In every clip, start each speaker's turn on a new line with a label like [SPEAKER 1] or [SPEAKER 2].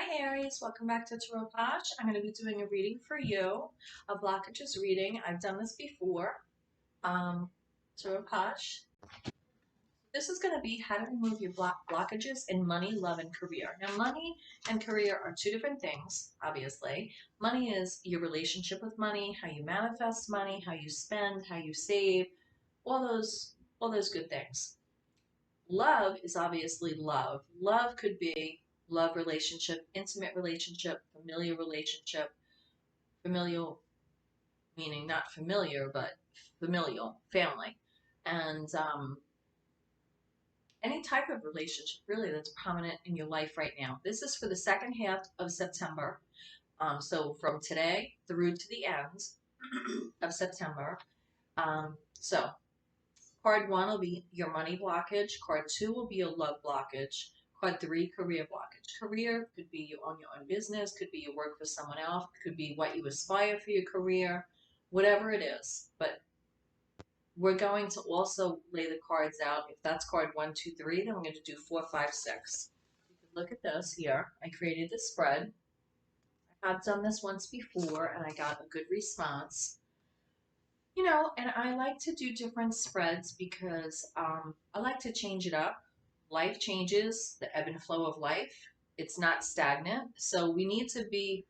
[SPEAKER 1] Hi Aries, welcome back to Tarot POSH. I'm going to be doing a reading for you, a blockages reading. I've done this before, Tarot POSH. This is going to be how to remove your blockages in money, love, and career. Now, money and career are two different things, obviously. Money is your relationship with money, how you manifest money, how you spend, how you save, all those good things. Love is obviously love. Love could be love relationship, intimate relationship, familial meaning not familiar, but familial, family. And any type of relationship really that's prominent in your life right now. This is for the second half of September. So from today through to the end of September. So card one will be your money blockage. Card two will be your love blockage. Card three, career blockage. Career could be you own your own business, could be you work for someone else, could be what you aspire for your career, whatever it is. But we're going to also lay the cards out. If that's card one, two, three, then we're going to do four, five, six. You can look at this here. I created the spread. I have done this once before and I got a good response. And I like to do different spreads because I like to change it up. Life changes, the ebb and flow of life. It's not stagnant. So we need to be,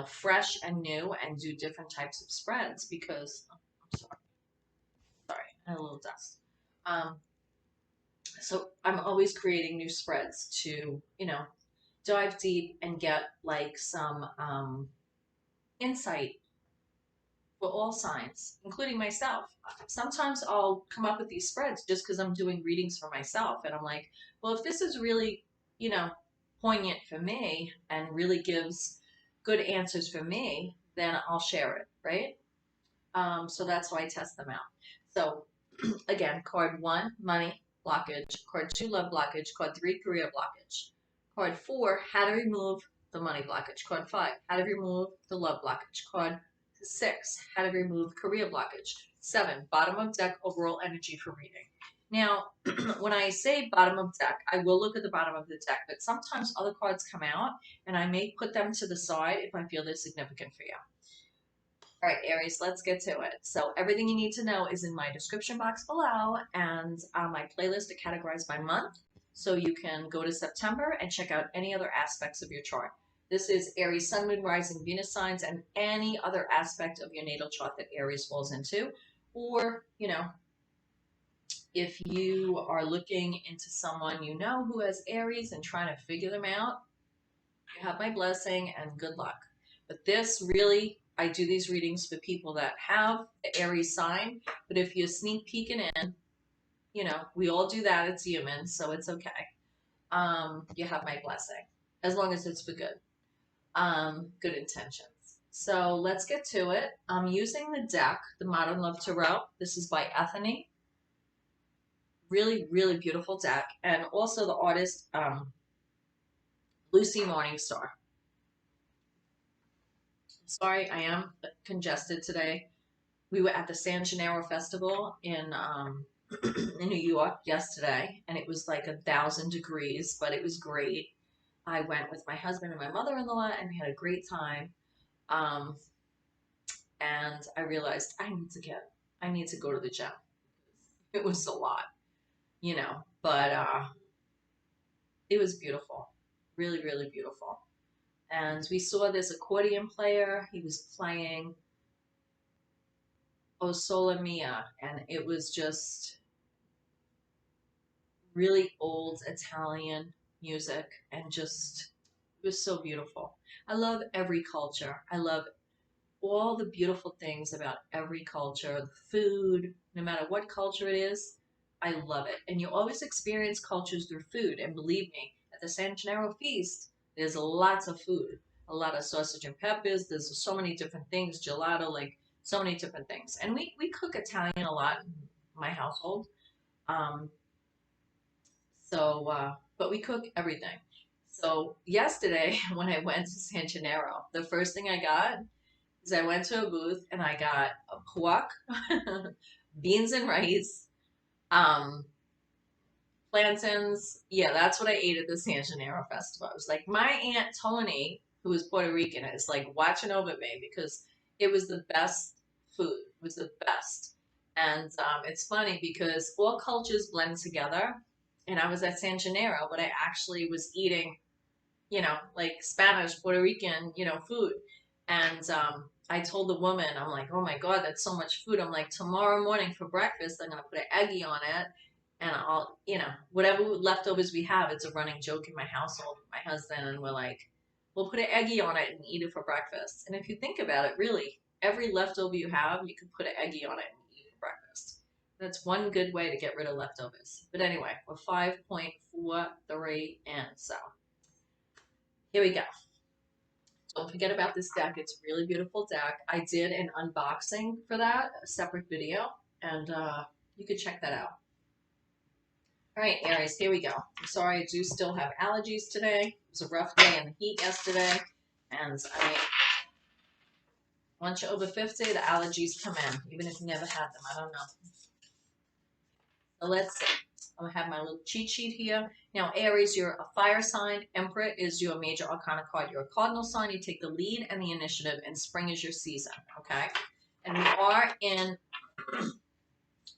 [SPEAKER 1] fresh and new and do different types of spreads because, I'm sorry, I had a little dust. Um, so I'm always creating new spreads to, dive deep and get like some insight for all signs, including myself. Sometimes I'll come up with these spreads just because I'm doing readings for myself. And I'm like, well, if this is really, you know, poignant for me and really gives good answers for me, then I'll share it, right? So that's why I test them out. So again, card one, money blockage. Card two, love blockage. Card three, career blockage. Card four, how to remove the money blockage. Card five, how to remove the love blockage. Card six, how to remove career blockage. Seven, bottom of deck overall energy for reading. Now, when I say bottom of deck, I will look at the bottom of the deck, but sometimes other cards come out and I may put them to the side if I feel they're significant for you. All right, Aries, let's get to it. So everything you need to know is in my description box below, and my playlist are categorized by month. So you can go to September and check out any other aspects of your chart. This is Aries, Sun, Moon, Rising, Venus signs, and any other aspect of your natal chart that Aries falls into. Or, if you are looking into someone you know who has Aries and trying to figure them out, you have my blessing and good luck. But this really, I do these readings for people that have the Aries sign. But if you're sneak peeking in, we all do that. It's human, so it's okay. You have my blessing, as long as it's for good, good intentions. So let's get to it. I'm using the deck, the Modern Love Tarot. This is by Ethany. Really, really beautiful deck. And also the artist, Lucy Morningstar. Sorry, I am congested today. We were at the San Gennaro Festival in in New York yesterday, and it was like 1,000 degrees, but it was great. I went with my husband and my mother-in-law, and we had a great time. Um, and I realized I need to go to the gym. It was a lot, but it was beautiful, really, really beautiful. And we saw this accordion player. He was playing O Sole Mia, and it was just really old Italian music, and just, it was so beautiful. I love every culture. I love all the beautiful things about every culture. The food, no matter what culture it is, I love it. And you always experience cultures through food. And believe me, at the San Gennaro feast, there's lots of food. A lot of sausage and peppers. There's so many different things. Gelato, like so many different things. And we cook Italian a lot in my household. Um, but we cook everything. So yesterday, when I went to San Gennaro, the first thing I got is I went to a booth and I got a pork, beans and rice, um, Plantains, yeah, that's what I ate at the San Gennaro Festival. It was like my Aunt Tony, who is Puerto Rican, is like watching over me because it was the best food. It was the best. And it's funny because all cultures blend together. And I was at San Gennaro, but I actually was eating, like Spanish, Puerto Rican, food. And I told the woman, I'm like, oh my God, that's so much food. I'm like, tomorrow morning for breakfast, I'm going to put an eggie on it. And I'll, whatever leftovers we have, it's a running joke in my household with my husband. And we're like, we'll put an eggie on it and eat it for breakfast. And if you think about it, really, every leftover you have, you can put an eggie on it and eat it for breakfast. That's one good way to get rid of leftovers. But anyway, we're 5.43 in. So here we go. Don't forget about this deck. It's a really beautiful deck. I did an unboxing for that, a separate video, and you could check that out. All right, Aries, here we go. I'm sorry, I do still have allergies today. It was a rough day in the heat yesterday, and once you're over 50, the allergies come in, even if you never had them. I don't know. So let's see. I'm going to have my little cheat sheet here. Now, Aries, you're a fire sign. Emperor is your major arcana card. You're a cardinal sign. You take the lead and the initiative, and spring is your season, okay? And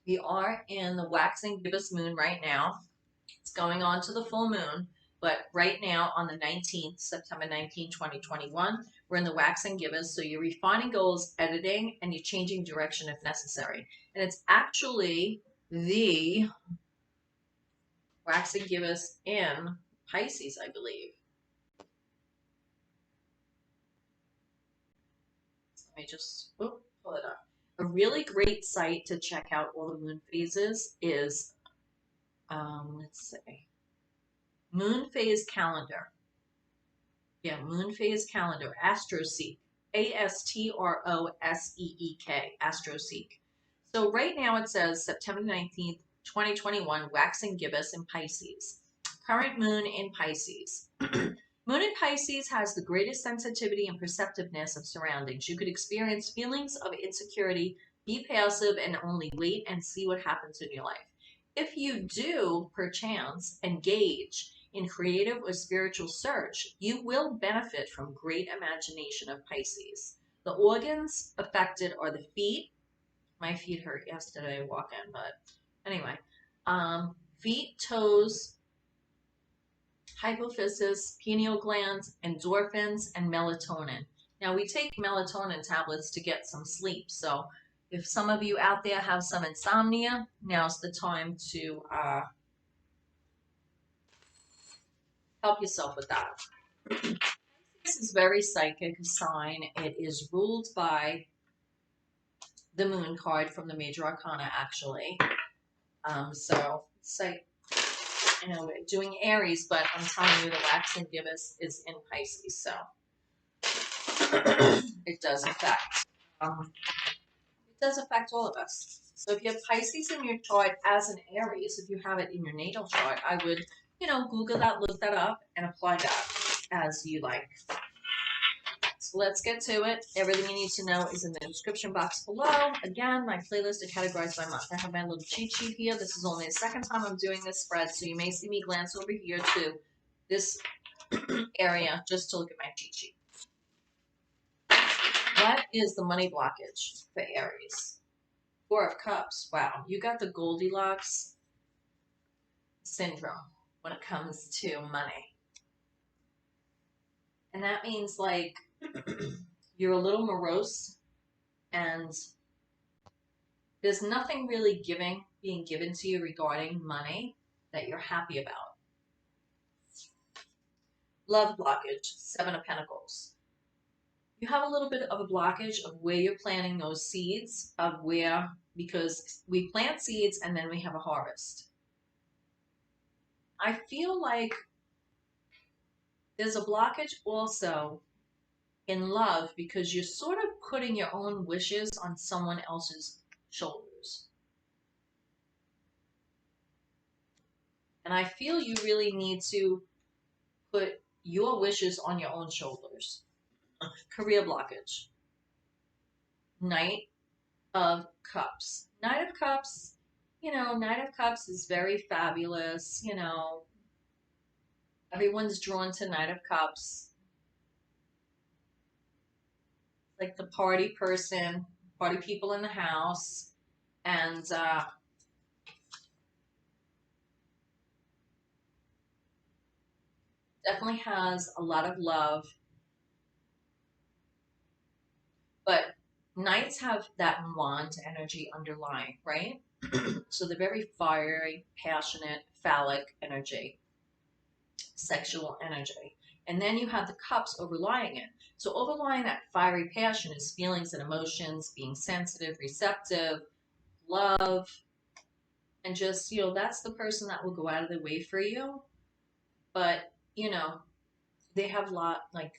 [SPEAKER 1] we are in the waxing gibbous moon right now. It's going on to the full moon, but right now on the 19th, September 19, 2021, we're in the waxing gibbous. So you're refining goals, editing, and you're changing direction if necessary. And it's actually the waxing gibbous in Pisces, I believe. Let me just pull it up. A really great site to check out all the moon phases is, let's see, Moon Phase Calendar. Yeah, Moon Phase Calendar, AstroSeek, AstroSeek, AstroSeek. So right now it says September 19th, 2021, waxing gibbous in Pisces. Current moon in Pisces. Moon in Pisces has the greatest sensitivity and perceptiveness of surroundings. You could experience feelings of insecurity, be passive, and only wait and see what happens in your life. If you do, perchance, engage in creative or spiritual search, you will benefit from great imagination of Pisces. The organs affected are the feet. My feet hurt yesterday walking, but anyway. Feet, toes, hypophysis, pineal glands, endorphins, and melatonin. Now, we take melatonin tablets to get some sleep. So if some of you out there have some insomnia, now's the time to help yourself with that. This is very psychic sign. It is ruled by the moon card from the major arcana, actually. So it's like, we're doing Aries, but I'm telling you the waxing gibbous is in Pisces, so it does affect all of us. So if you have Pisces in your chart as an Aries, if you have it in your natal chart, I would, Google that, look that up, and apply that as you like. So let's get to it. Everything you need to know is in the description box below. Again, my playlist is categorized by month. I have my little cheat sheet here. This is only the second time I'm doing this spread, so you may see me glance over here to this area just to look at my cheat sheet. What is the money blockage for Aries? Four of Cups. Wow, you got the Goldilocks syndrome when it comes to money. And that means like you're a little morose and there's nothing really being given to you regarding money that you're happy about. Love blockage, Seven of Pentacles. You have a little bit of a blockage of where you're planting those seeds, because we plant seeds and then we have a harvest. I feel like there's a blockage also in love because you're sort of putting your own wishes on someone else's shoulders. And I feel you really need to put your wishes on your own shoulders. Career blockage. Knight of Cups. Knight of Cups Knight of Cups is very fabulous. Everyone's drawn to Knight of Cups. Like the party person, party people in the house. And definitely has a lot of love. But Knights have that wand energy underlying, right? So they're very fiery, passionate, phallic energy, sexual energy. And then you have the cups overlying it. So overlying that fiery passion is feelings and emotions, being sensitive, receptive, love, and just, that's the person that will go out of the way for you. But, they have a lot, like,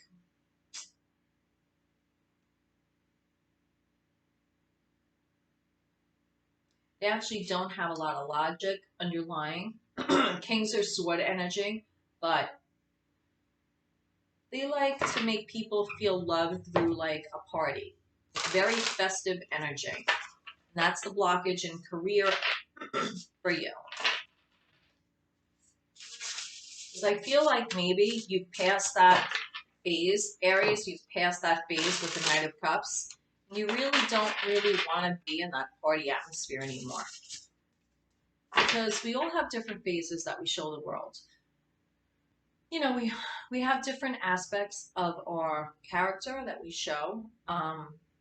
[SPEAKER 1] they actually don't have a lot of logic underlying. Kings are sword energy, but they like to make people feel loved through like a party. Very festive energy. And that's the blockage in career for you. Because I feel like maybe you've passed that phase. Aries, you've passed that phase with the Knight of Cups. You really don't really want to be in that party atmosphere anymore. Because we all have different phases that we show the world. We have different aspects of our character that we show.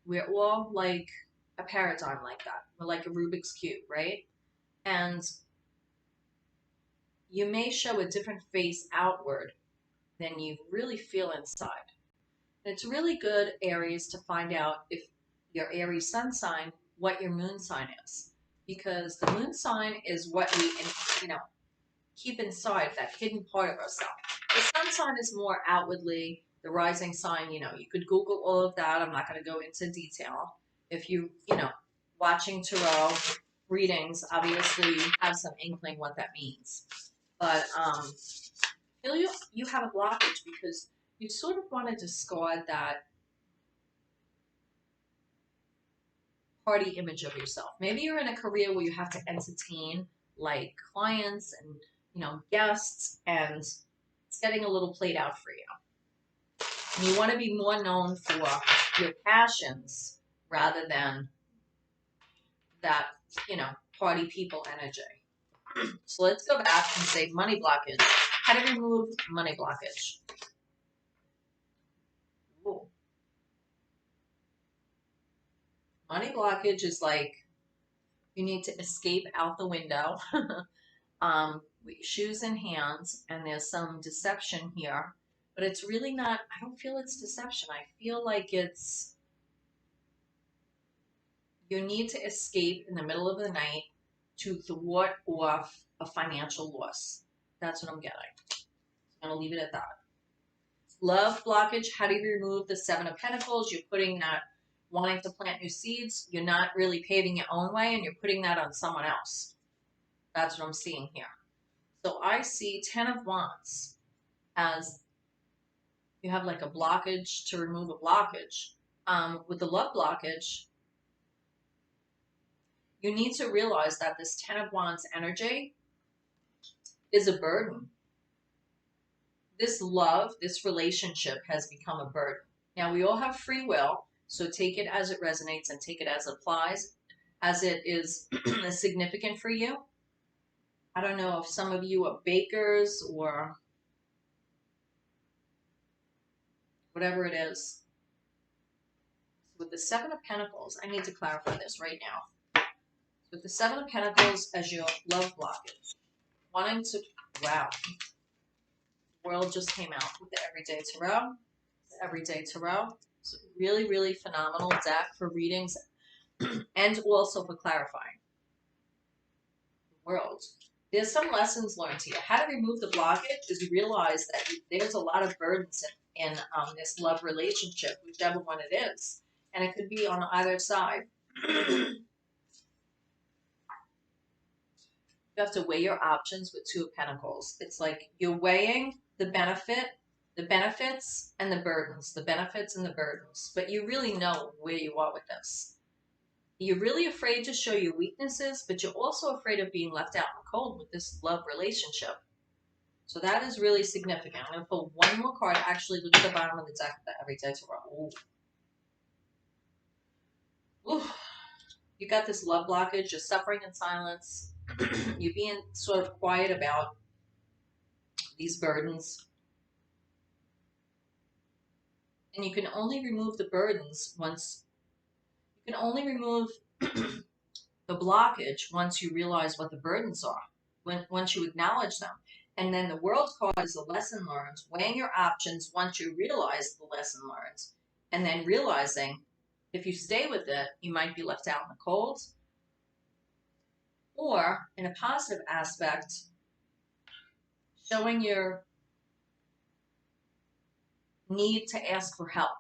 [SPEAKER 1] We're all like a paradigm like that. We're like a Rubik's Cube, right? And you may show a different face outward than you really feel inside. And it's really good, Aries, to find out if your Aries sun sign, what your moon sign is. Because the moon sign is what we, keep inside, that hidden part of ourselves. The sun sign is more outwardly, the rising sign, you could Google all of that. I'm not going to go into detail. If watching tarot readings, obviously you have some inkling what that means. But feel you have a blockage because you sort of want to discard that party image of yourself. Maybe you're in a career where you have to entertain like clients and guests, and it's getting a little played out for you. And you want to be more known for your passions rather than that, party people energy. So let's go back and say money blockage. How to remove money blockage? Ooh. Money blockage is like you need to escape out the window. Shoes in hands, and there's some deception here, but it's really not. I don't feel it's deception. I feel like it's you need to escape in the middle of the night to thwart off a financial loss. That's what I'm getting. I'm going to leave it at that. Love blockage. How do you remove the Seven of Pentacles? You're putting that wanting to plant new seeds. You're not really paving your own way, and you're putting that on someone else. That's what I'm seeing here. So I see 10 of Wands as you have like a blockage to remove a blockage. With the love blockage, you need to realize that this 10 of Wands energy is a burden. This love, this relationship has become a burden. Now, we all have free will, so take it as it resonates and take it as it applies, as it is significant for you. I don't know if some of you are bakers or whatever it is. With the Seven of Pentacles, I need to clarify this right now. With the Seven of Pentacles as your love blockage, wanting to, wow, the world just came out with the Everyday Tarot. The Everyday Tarot. It's a really, really phenomenal deck for readings and also for clarifying the world. There's some lessons learned here. How to remove the blockage is realize that there's a lot of burdens in this love relationship, whichever one it is. And it could be on either side. You have to weigh your options with Two of Pentacles. It's like you're weighing the benefits and the burdens, the benefits and the burdens. But you really know where you are with this. You're really afraid to show your weaknesses, but you're also afraid of being left out in the cold with this love relationship. So that is really significant. I'm going to pull one more card. Actually, look at the bottom of the deck of the Everyday Tarot. Ooh. Ooh. You got this love blockage, you're suffering in silence. You're being sort of quiet about these burdens. And you can only remove the burdens once, you can only remove the blockage once you realize what the burdens are, once you acknowledge them. And then the world card is a lesson learned, weighing your options once you realize the lesson learned, and then realizing if you stay with it, you might be left out in the cold. Or in a positive aspect, showing your need to ask for help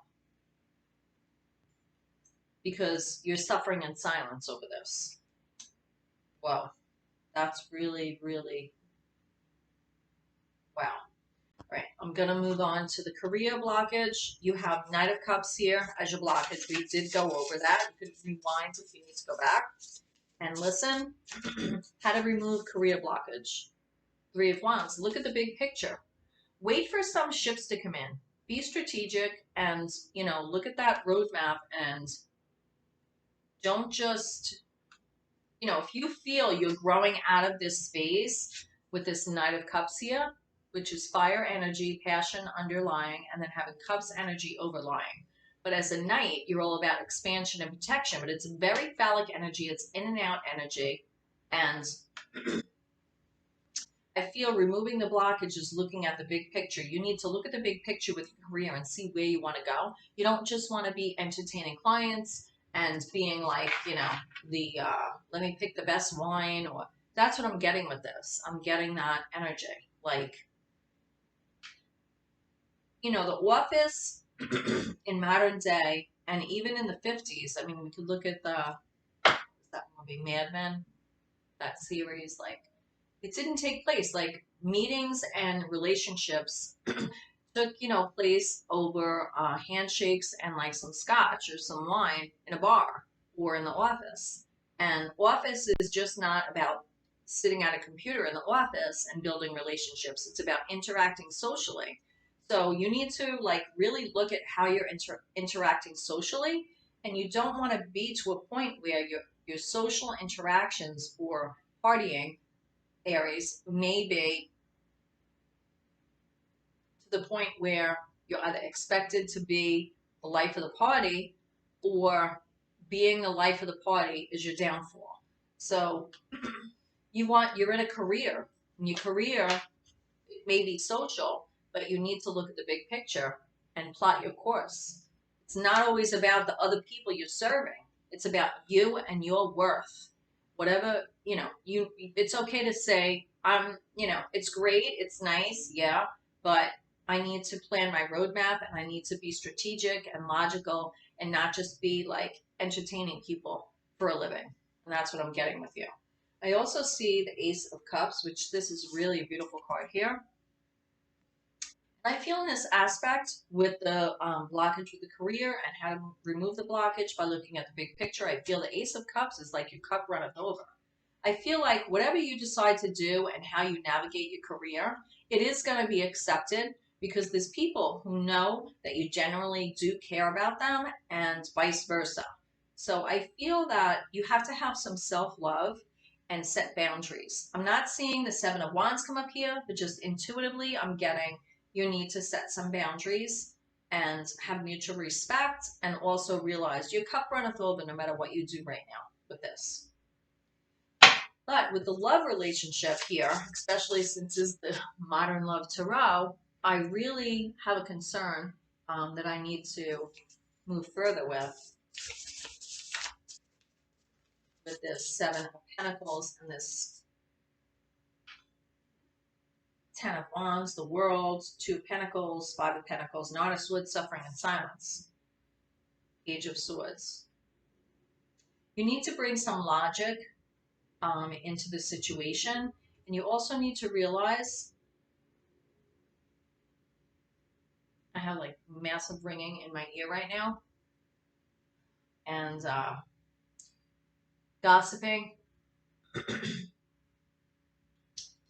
[SPEAKER 1] because you're suffering in silence over this. Wow, that's really, really, wow. All right, I'm going to move on to the career blockage. You have Knight of Cups here as your blockage. We did go over that. You could rewind if you need to go back and listen. How to remove career blockage. Three of Wands. Look at the big picture. Wait for some shifts to come in. Be strategic and, look at that roadmap and don't just, if you feel you're growing out of this space with this Knight of Cups here, which is fire energy, passion underlying, and then having Cups energy overlying. But as a Knight, you're all about expansion and protection, but it's very phallic energy. It's in and out energy. And I feel removing the blockage is looking at the big picture. You need to look at the big picture with your career and see where you want to go. You don't just want to be entertaining clients and being like, let me pick the best wine, or that's what I'm getting with this. I'm getting that energy. Like, the office in modern day and even in the 50s, I mean, we could look at that movie Mad Men, that series, like, it didn't take place. Like, meetings and relationships took, place over handshakes and like some scotch or some wine in a bar or in the office. And office is just not about sitting at a computer in the office and building relationships. It's about interacting socially. So you need to like really look at how you're interacting socially, and you don't want to be to a point where your social interactions or partying, Aries, may be to the point where you're either expected to be the life of the party, or being the life of the party is your downfall. So you're in a career, and your career may be social, but you need to look at the big picture and plot your course. It's not always about the other people you're serving. It's about you and your worth. Whatever, it's okay to say, it's great, it's nice, yeah, but I need to plan my roadmap and I need to be strategic and logical and not just be like entertaining people for a living. And that's what I'm getting with you. I also see the Ace of Cups, which this is really a beautiful card here. I feel in this aspect with the blockage with the career and how to remove the blockage by looking at the big picture, I feel the Ace of Cups is like your cup runneth over. I feel like whatever you decide to do and how you navigate your career, it is going to be accepted because there's people who know that you generally do care about them and vice versa. So I feel that you have to have some self-love and set boundaries. I'm not seeing the Seven of Wands come up here, but just intuitively I'm getting you need to set some boundaries and have mutual respect, and also realize your cup runneth over no matter what you do right now with this. But with the love relationship here, especially since it's the modern love tarot, I really have a concern that I need to move further with this Seven of Pentacles and this Ten of Wands, the World, Two of Pentacles, Five of Pentacles, Nine of Swords, suffering in silence, Page of Swords. You need to bring some logic into the situation, and you also need to realize, I have like massive ringing in my ear right now, and gossiping,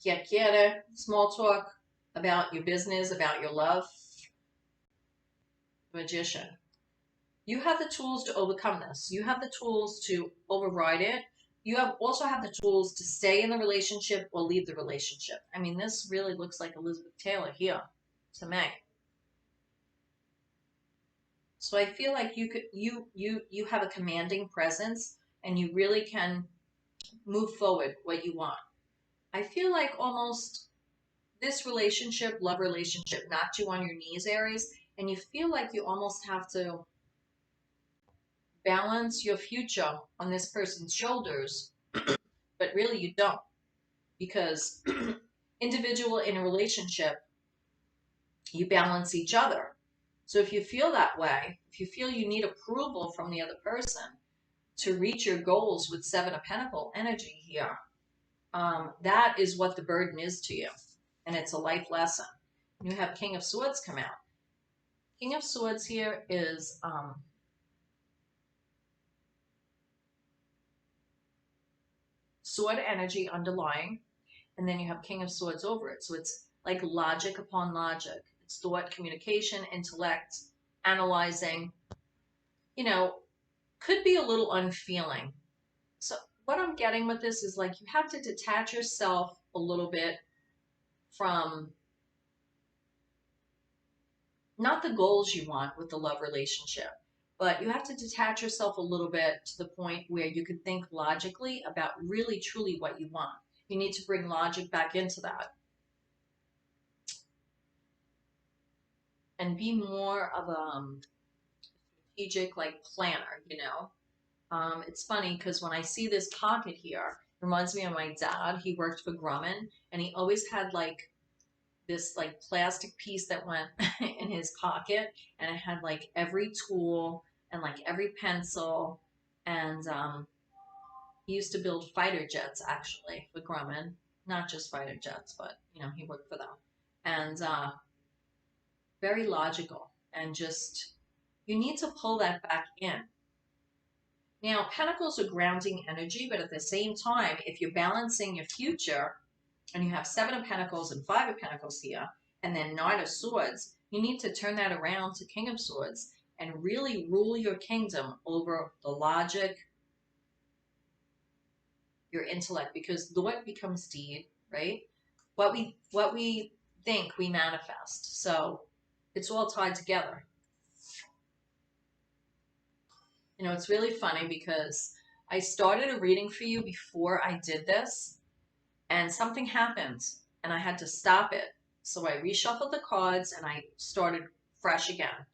[SPEAKER 1] chiacchiere, small talk about your business, about your love. Magician. You have the tools to overcome this. You have the tools to override it. You also have the tools to stay in the relationship or leave the relationship. I mean, this really looks like Elizabeth Taylor here to me. So I feel like you have a commanding presence and you really can move forward what you want. I feel like almost this relationship, love relationship, knocked you on your knees, Aries, and you feel like you almost have to balance your future on this person's shoulders, but really you don't, because individual in a relationship, you balance each other. So if you feel that way, if you feel you need approval from the other person to reach your goals with Seven of Pentacle energy here, that is what the burden is to you. And it's a life lesson. You have King of Swords come out. King of Swords here is sword energy underlying, and then you have King of Swords over it. So it's like logic upon logic. It's thought, communication, intellect, analyzing, you know, could be a little unfeeling. So what I'm getting with this is like you have to detach yourself a little bit from not the goals you want with the love relationship, but you have to detach yourself a little bit to the point where you can think logically about really truly what you want. You need to bring logic back into that and be more of a strategic like planner, you know. It's funny because when I see this pocket here, it reminds me of my dad. He worked for Grumman and he always had like this like plastic piece that went in his pocket, and it had like every tool and like every pencil, and he used to build fighter jets actually for Grumman, not just fighter jets, but you know he worked for them, and very logical, and just you need to pull that back in. Now, pentacles are grounding energy, but at the same time, if you're balancing your future and you have Seven of Pentacles and Five of Pentacles here, and then Knight of Swords, you need to turn that around to King of Swords and really rule your kingdom over the logic, your intellect, because thought becomes deed, right? What we think we manifest. So it's all tied together. You know, it's really funny because I started a reading for you before I did this, and something happened and I had to stop it. So I reshuffled the cards and I started fresh again.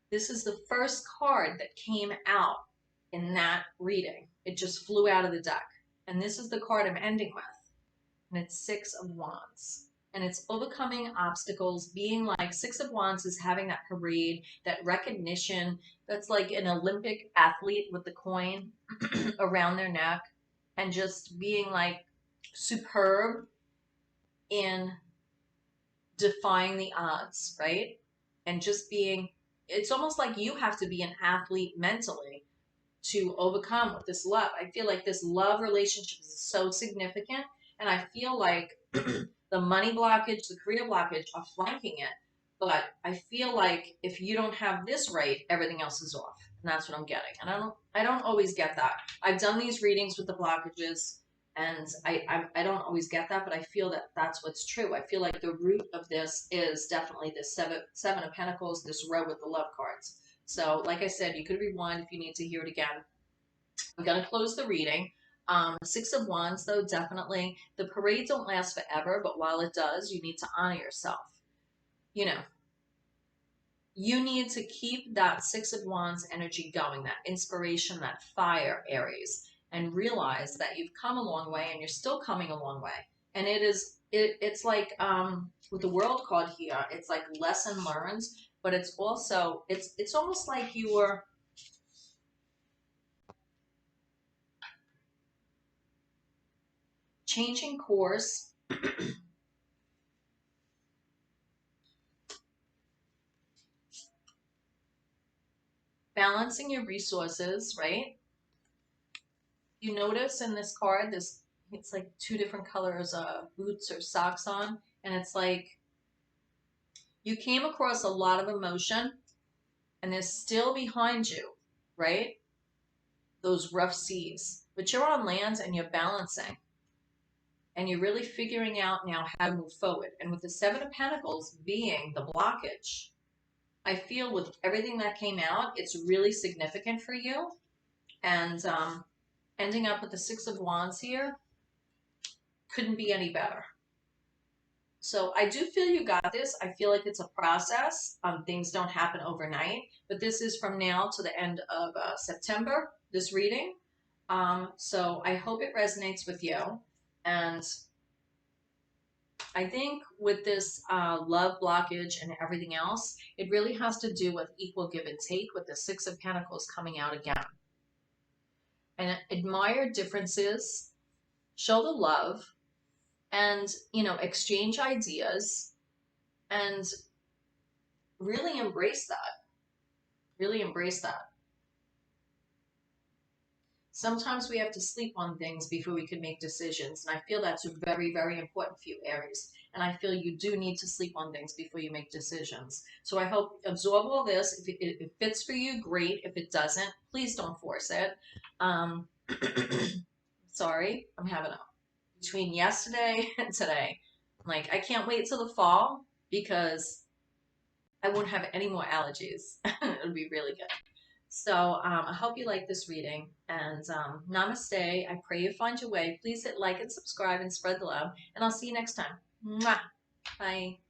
[SPEAKER 1] This is the first card that came out in that reading. It just flew out of the deck. And this is the card I'm ending with. And it's Six of Wands. And it's overcoming obstacles, being like Six of Wands is having that parade, that recognition. That's like an Olympic athlete with the coin around their neck and just being like superb in defying the odds, right? And just being, it's almost like you have to be an athlete mentally to overcome with this love. I feel like this love relationship is so significant. And I feel like the money blockage, the career blockage are flanking it. But I feel like if you don't have this right, everything else is off. And that's what I'm getting. And I don't always get that. I've done these readings with the blockages and I don't always get that, but I feel that that's what's true. I feel like the root of this is definitely the seven of Pentacles, this row with the love cards. So like I said, you could rewind if you need to hear it again. I'm going to close the reading. Six of Wands, though, definitely. The parade don't last forever, but while it does, you need to honor yourself. You know, you need to keep that Six of Wands energy going, that inspiration, that fire, Aries, and realize that you've come a long way and you're still coming a long way. And it's like with the World card here, it's like lesson learned, but it's also it's almost like you were changing course, balancing your resources, right? You notice in this card, it's like two different colors of boots or socks on, and it's like you came across a lot of emotion, and they're still behind you, right? Those rough seas, but you're on land and you're balancing, and you're really figuring out now how to move forward. And with the Seven of Pentacles being the blockage, I feel with everything that came out, it's really significant for you. And ending up with the Six of Wands here couldn't be any better. So I do feel you got this. I feel like it's a process. Things don't happen overnight, but this is from now to the end of September, this reading. So I hope it resonates with you. And I think with this love blockage and everything else, it really has to do with equal give and take, with the Six of Pentacles coming out again. And admire differences, show the love, and, you know, exchange ideas, and really embrace that. Really embrace that. Sometimes we have to sleep on things before we can make decisions. And I feel that's very, very important for you, Aries. And I feel you do need to sleep on things before you make decisions. So I hope absorb all this. If it fits for you, great. If it doesn't, please don't force it. Sorry, I'm having a, between yesterday and today, like, I can't wait till the fall because I won't have any more allergies. It'll be really good. So I hope you like this reading, and namaste. I pray you find your way. Please hit like and subscribe and spread the love, and I'll see you next time. Mwah. Bye.